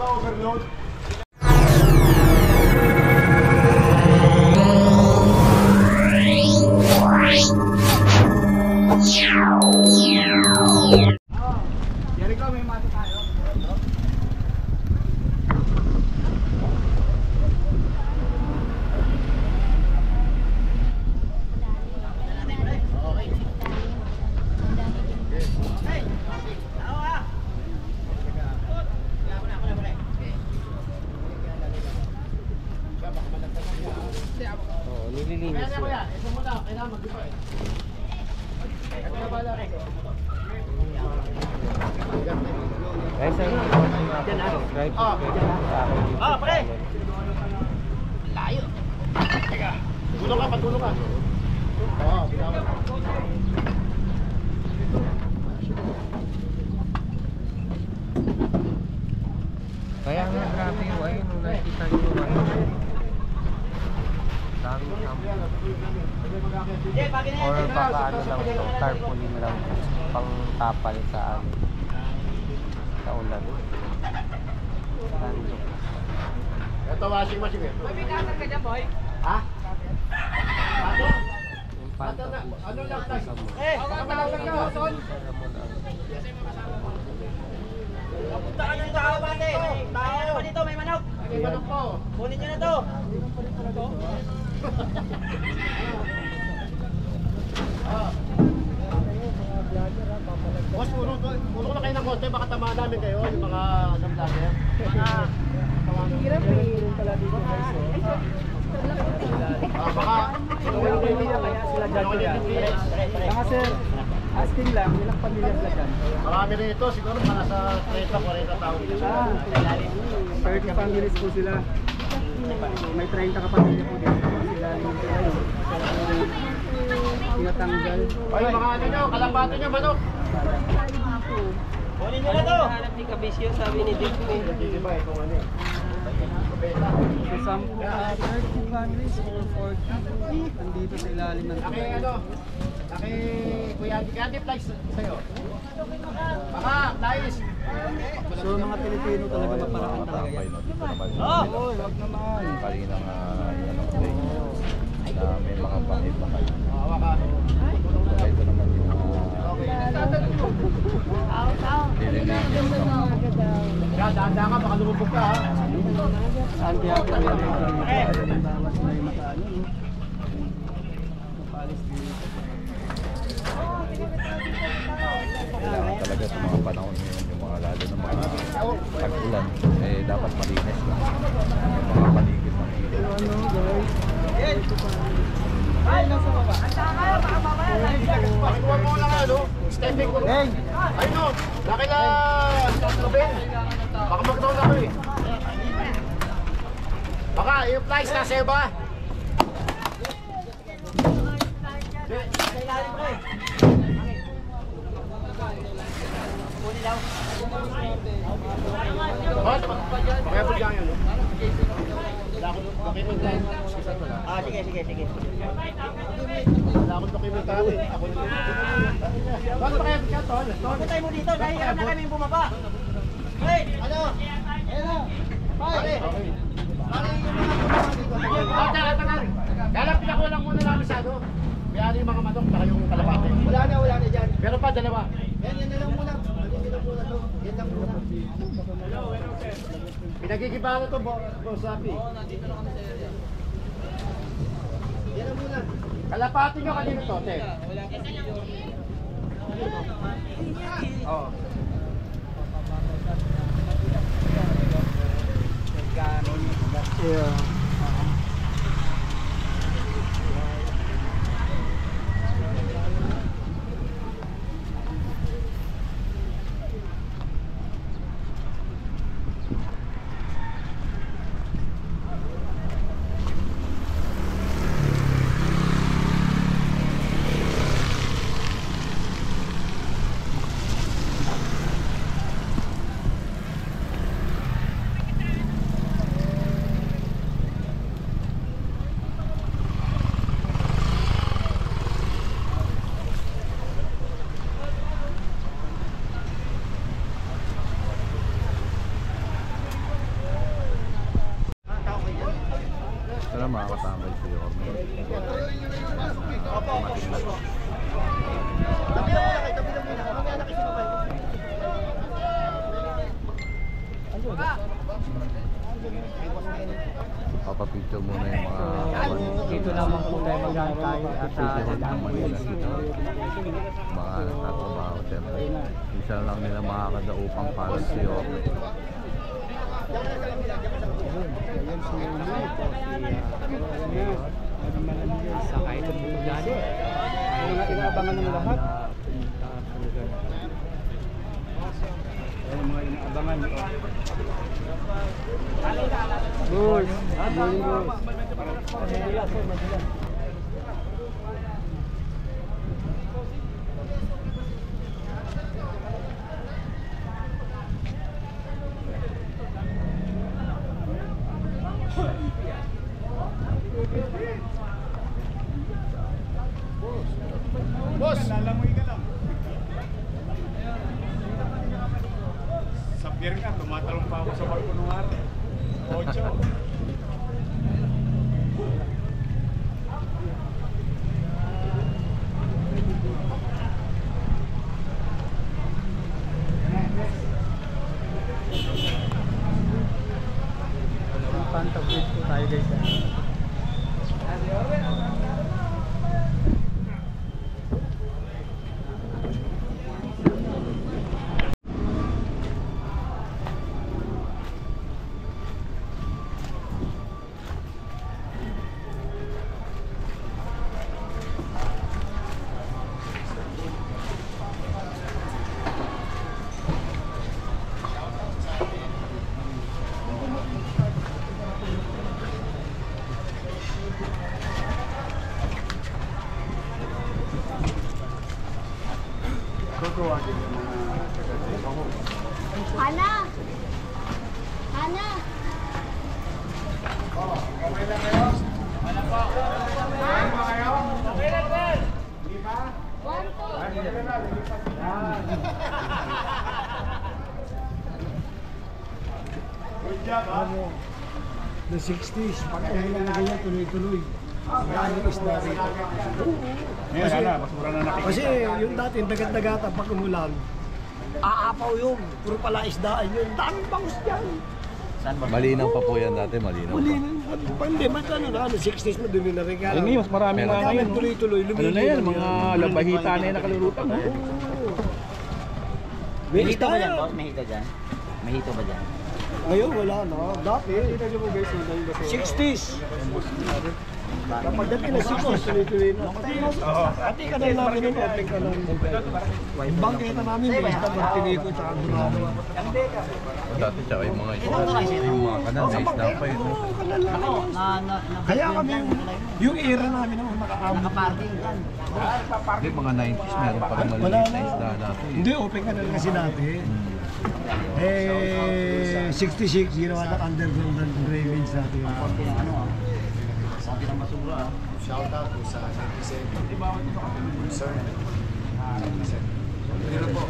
ma-overload. Jericho, may mato tayo. Nililinis yun. Guys, ang subscribe sa akin. Pre! Layo! Teka, tulong ka, patulong ka. Oo, bitawan. Kaya nga grabe yung ayun, nung nakita nyo dami or baka ano lang ito, tarpaulin lang pang tapal sa ano sa ulan. Sandok. Ito washing machine eh. May kasal ka dyan, boy? Ha? Pato? Yung pato na, ano lang tayo? kapalawag na, son! Punta ka ng tao, pate! Tayo naman dito, may manok! May manok po! Kunin nyo na to! Boss, puno na kayo ng konti, baka tamaan namin kayo, yung mga vlogger. Hirap eh. Baka sila dyan. Saka sir, asking lang, ilang pamilya sila dyan? marami rin ito, siguro mga nasa 30-40 taon. 30 families po sila. May 30 kapamilya po dito. Sila yung tinatanggal. Ay, mga ano nyo, kalapati nyo, manok! Kunin nyo na to! hanap ni Kabisyo, sabi ni Dick eh. Hindi ba itong ano eh? So, some 30 families or 40 andito sa ilalim ng Laki ano? Laki Kuya Andy Flies sa'yo. Baka, Flies! So, mga Pilipino talaga maparakan talaga yan. Oo, wag naman. Kanina nga ano na may mga bakit-bakit. Hawa ka. Kaya ito naman yung Kaya, daan-daan ka, baka lumubog ka ha. Saan kaya po yan? Bawas na yung makaano. Kapalis dito. kailangan talaga sa mga panahon ngayon yung mga lalo ng mga tag-ulan eh dapat malinis lang yung mga paligid ng ilaw. Ano guys? Ay, nasa baba. Pakikuha mo lang ano, stepping ko. Hey! Ay no, nakila Ruben. Baka mag-down ako eh. Baka, yung Flies na sa'yo ba? Pakayapod lang yun, no? Wala akong document lang. Sige. Wala akong document lang. Ako na lang. Bakit pakayapod ka, Tol? Puntay mo dito, dahil hirap na kami bumaba. Hey! Ano? Ayan na! Pare! Tagal! Kaya lang pinakulang muna namin sa ano. May yung mga manok, baka yung kalapate. Wala na dyan. Pero pa, dalawa. Yan na lang muna. Yan lang muna. Pinagigibahan na ito, Boss Rafi. Oo, nandito na kami sa area. Yan na muna. Kalapate nyo kanino to, Te? Wala kasi yun. Oo. Yeah. mga katambay si Yorme. Tumating na. Papapicture muna yung mga Dito naman po tayo mag-aantay at susunod ng Manila dito. Mga nagtatrabaho siyempre. Isa lang nila makakadaupang para si Yorme. sakay ito po dyan. Yung mga inaabangan ng lahat. Yung mga inaabangan. Boss! Morning, boss! Boss! Lalamoy ka lang. Sa pier ka, tumatalong pa ako sa barko nung araw. 8. Pantag-bridge po tayo guys. Hana! Hana! Okay lang kayo? Ano po? Okay ba kayo? Okay lang din. Hindi ba? 1, 2. Ay, hindi na. Lilipat yan. Good job, ha? The 60s, pag ulan na ganyan, tuloy-tuloy. Marami isda rito. Ngayon, sana, mas mura na nakikita. Kasi yung dati, dagat-dagatan pag umulan, aapaw yun. Puro pala isdaan yun. Daming bangus dyan. Malinaw pa po yan dati, malinaw Huli pa. na. Hindi, mas ano na, 60s mo dumi na rin. Ay, ngayon, mas marami Meron. nga ngayon. no? Tuloy-tuloy. Ano na yan, mga labahita na yung nakalulutan. No? May isda yan. May hito dyan? May hito ba dyan? Ngayon, wala na. Dati, 60s. Kapag dati na 60s, tuloy-tuloy na. Ati ka na namin yun, open ka lang. Yung bangketa namin, may isda, martiniko, tsaka gurado. Dati tsaka yung mga isda, yung mga kanal, may isda pa yun. Oo, kanal lang. Kaya kami, yung era namin naman nakaamot. Nakaparking dyan. Hindi, mga 90s, meron pa rin Wala maliliit na na. isda dati. Hindi, open ka na lang kasi dati. 66, ginawa na underground ng drainage natin. Sabi ng masura. Shout out po sa 97. Sir. Dito po.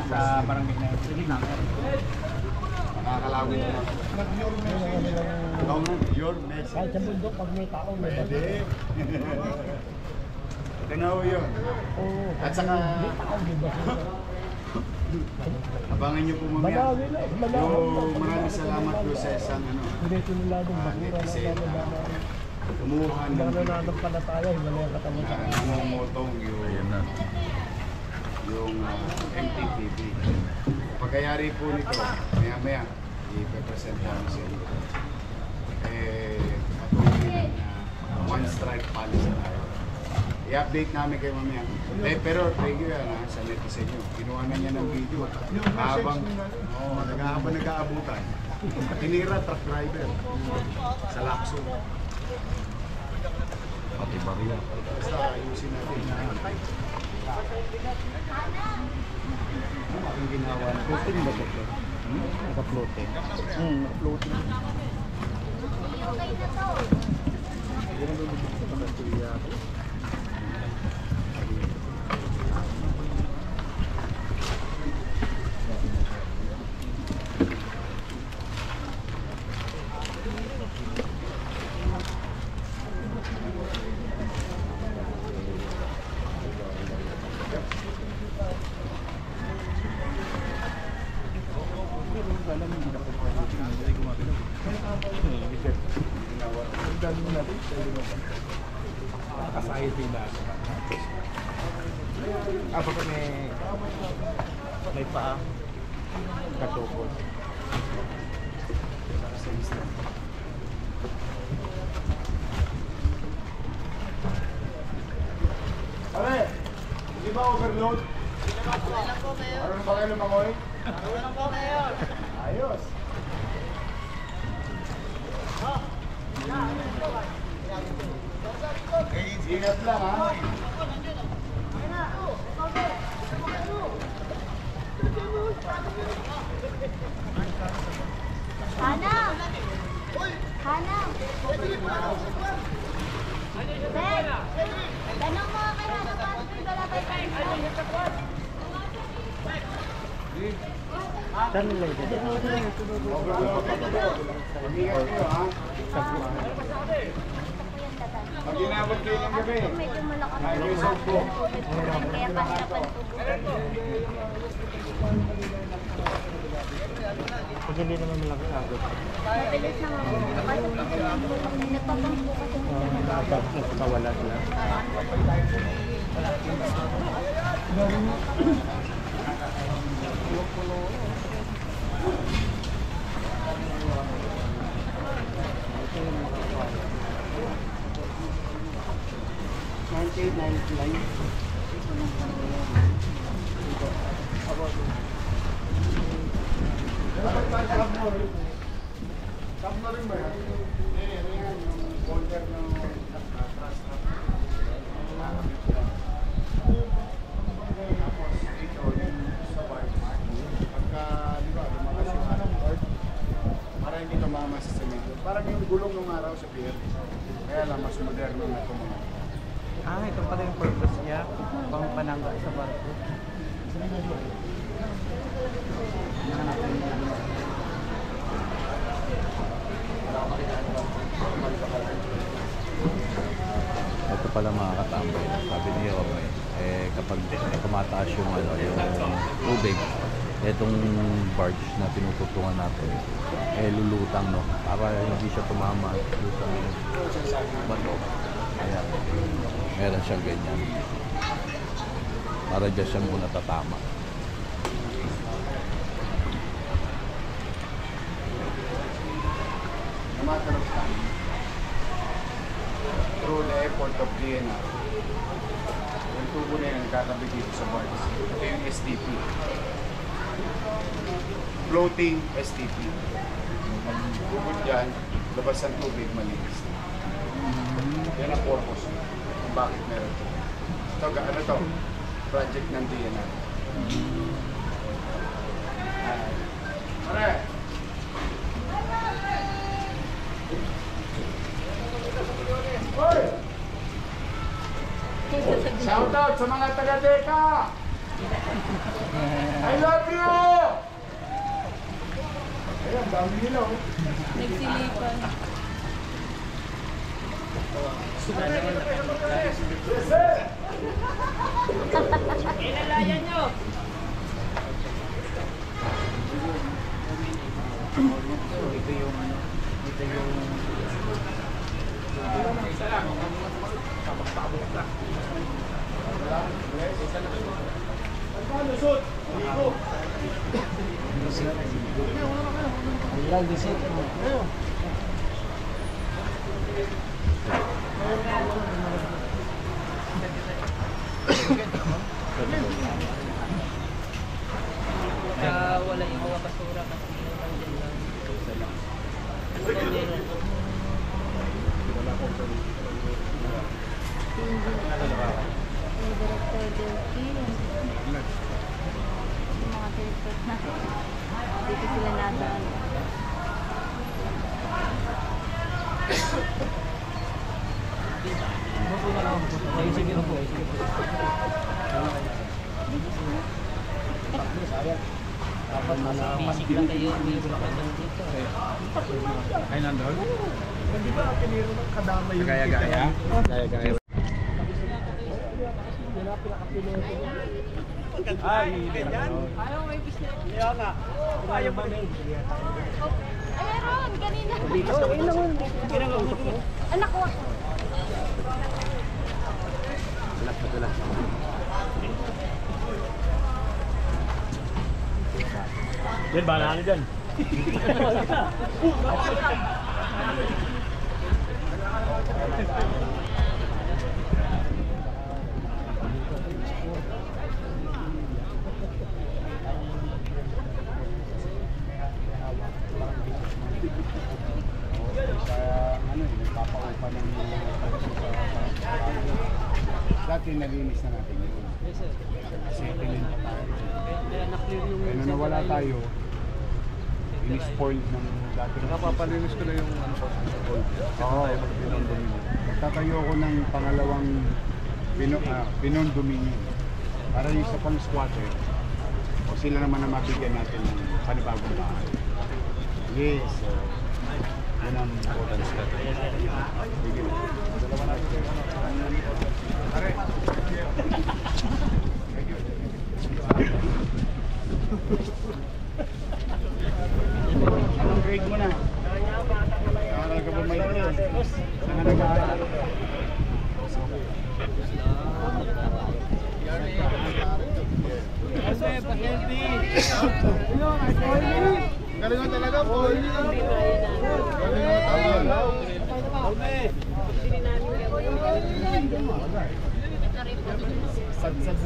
Sa barangay na yun. Nakakalawin na. Your message. Kahit sa bundok, pag may tao, may Pwede. Tanaw yun. Oo. At saka, Tao, di ba? abangan niyo po mamaya. Malawi na, malawi na. Yung maraming salamat po sa isang Dito nila doon, bakura na netizen namin na namin. kumuha ng Kung nananong pala tayo, wala yung katawan sa kanila. namumutong Ayan na. yung MTPB. Pagkayari po nito, maya-maya, ipepresent namin sa inyo. Patuloy ng one strike policy tayo. I-update namin kayo mamaya. Pero thank you sa netizen nyo. Kinuha na niya ng video. Habang nag-aabutan. Tinira truck driver sa Lakso. Pati barya. Basta ayusin natin. Ang ginawa na. Floating ba ito? Naka-floating. Naka-floating. Baka may paa. Katukod. Pare, hindi ba overload? Ano ba kayo lumangoy? Ayos. Ingat lang ha. Hana! Hana! Sir! Tanong mo kay Hana paano kayo balabay tayo? Saan nila ito? Ingat kayo ha. Pag inabot kayo ng gabi, Medyo malakas ay may sokpo. kaya kahirapan po. Pag hindi naman malakas agad. Mabilis naman po. Kasi nagpapampo kasi Nakawala sila. Submarine ba yan? Ano yan? Yung folder ng atras na. Tapos ito yung sa wiremark. Pagka, di ba, lumakas yung anong board, para hindi tumama sa semento. Parang yung gulong ng araw sa pier. Kaya lang, mas moderno na ito mga. Ito pala yung purpose niya. Pang panangga sa barko. Ito pala mga katambay. Sabi ni Romay, kapag tumataas yung, yung tubig, itong barge na tinututungan natin, lulutang, no? Para hindi siya tumama sa bato. Ayan. Meron siyang ganyan. Para dyan siya muna tatama. No matter of time, through the airport of Vienna, yung tubo na yun nagkatabi dito sa bars. Ito yung STP. Floating STP. Bukod dyan, labas ang tubig, malinis. Yan ang purpose kung bakit meron ito. Ito, ano to? Project ng DNR. Pare! Hoy! Shout out sa mga taga-Deka! I love you! Ayan, dami nila oh. Nagsilipan. Yes, sir! Ilalayan nyo! Ito yung ano, ito yung wala yung mga basura kasi nandiyan lang. Director Delphi. Yung mga director na. Dito sila nadaan. Bisig lang kayo, may bulakan lang dito. Ay, nandun? Hindi ba piniro ng kadama yung Gaya-gaya? Gaya-gaya. Ay, ganyan? Ayaw, may business. Kaya nga. Kaya ba na Ay, Ron, kanina. Anak ko. Yan, bahala ka dyan. Nagpapaupa ng dati nalinis na natin yun. Settle pa tayo. Kaya na nawala tayo, in-spoiled ng dati. Napapalinis ko na yung ano ko sa gold. Oo, magtatayo ako ng pangalawang Binon Dominion. Para yung sa pang squatter, o sila naman na mabigyan natin ng panibagong bahay. Yes, so, yun ang importance ka. Sige. Dalawa natin kayo. Pare. Anong grade mo na? Nakaral ka ba may grade? Saan ka nag-aaral? Galing mo talaga, Paul.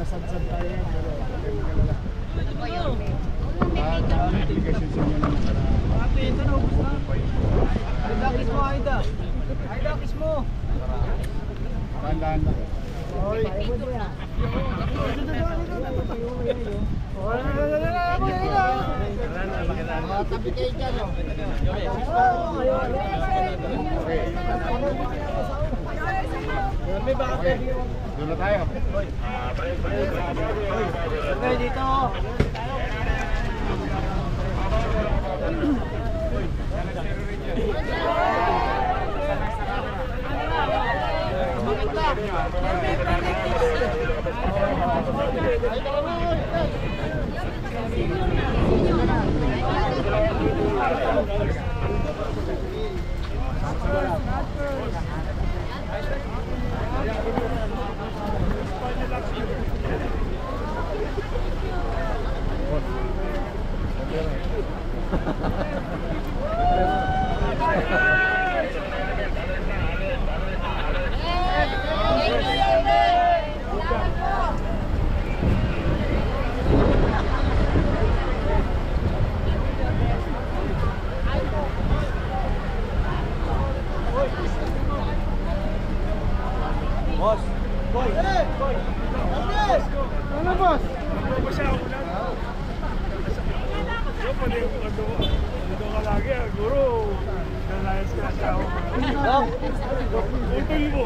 Sadsad tayo. Application sa inyo na Aida, kiss mo, Aida. Aida, kiss mo. Dahan-dahan lang. Tabi kayo dyan, oh. Okay, doon na tayo. Okay, dito. Boss! Boy! Boy! Ano, boss? Ano siya? Yo, pwede yung ano mo. Dito ka lagi, guro. Nalayas ka na siya. Utol mo.